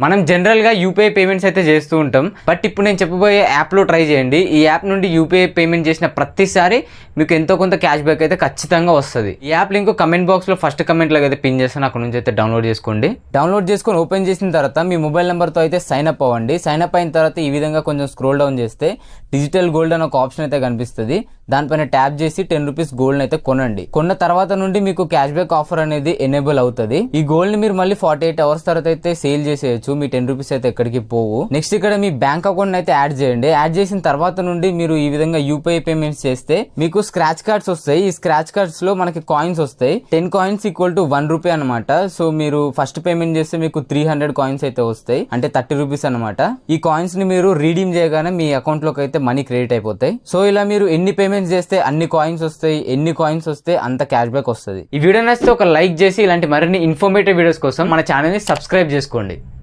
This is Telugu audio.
మనం జనరల్గా యూపీఐ పేమెంట్స్ అయితే చేస్తూ ఉంటాం. బట్ ఇప్పుడు నేను చెప్పబోయే యాప్లో ట్రై చేయండి. ఈ యాప్ నుండి యూపీఐ పేమెంట్ చేసిన ప్రతిసారి మీకు ఎంతో కొంత క్యాష్ బ్యాక్ అయితే ఖచ్చితంగా వస్తుంది. ఈ యాప్ లింక్ కమెంట్ బాక్స్లో ఫస్ట్ కమెంట్లో అయితే పిన్ చేస్తాను, అక్కడ నుంచి అయితే డౌన్లోడ్ చేసుకోండి. డౌన్లోడ్ చేసుకొని ఓపెన్ చేసిన తర్వాత మీ మొబైల్ నెంబర్తో అయితే సైన్ అప్ అవ్వండి. సైన్ అప్ అయిన తర్వాత ఈ విధంగా కొంచెం స్క్రోల్ డౌన్ చేస్తే డిజిటల్ గోల్డ్ అని ఒక ఆప్షన్ అయితే కనిపిస్తుంది. దానిపైన ట్యాప్ చేసి 10 రూపీస్ గోల్డ్ అయితే కొనండి. కొన్న తర్వాత నుండి మీకు క్యాష్ బ్యాక్ ఆఫర్ అనేది ఎనేబుల్ అవుతుంది. ఈ గోల్డ్ ని మీరు మళ్ళీ 48 అవర్స్ తర్వాత అయితే సేల్ చేసేయచ్చు. మీ 10 రూపీస్ అయితే ఎక్కడికి పోవు. నెక్స్ట్ ఇక్కడ మీ బ్యాంక్ అకౌంట్ అయితే యాడ్ చేయండి. యాడ్ చేసిన తర్వాత నుండి మీరు ఈ విధంగా యూపీఐ పేమెంట్స్ చేస్తే మీకు స్క్రాచ్ కార్డ్స్ వస్తాయి. ఈ స్క్రాచ్ కార్డ్స్ లో మనకి కాయిన్స్ వస్తాయి. 10 కాయిన్స్ ఈక్వల్ టు 1 రూపీ అనమాట. సో మీరు ఫస్ట్ పేమెంట్ చేస్తే మీకు 300 కాయిన్స్ అయితే వస్తాయి, అంటే 30 రూపీస్ అనమాట. ఈ కాయిన్స్ ని మీరు రీడీమ్ చేయగానే మీ అకౌంట్ లోకి అయితే మనీ క్రెడిట్ అయిపోతాయి. సో ఇలా మీరు ఎన్ని పేమెంట్స్ చేస్తే అన్ని కాయిన్స్ వస్తాయి, ఎన్ని కాయిన్స్ వస్తే అంత క్యాష్ బ్యాక్ వస్తుంది. ఈ వీడియో నచ్చితే ఒక లైక్ చేసి ఇలాంటి మరిన్ని ఇన్ఫర్మేటివ్ వీడియోస్ కోసం మన ఛానల్ ని సబ్స్క్రైబ్ చేసుకోండి.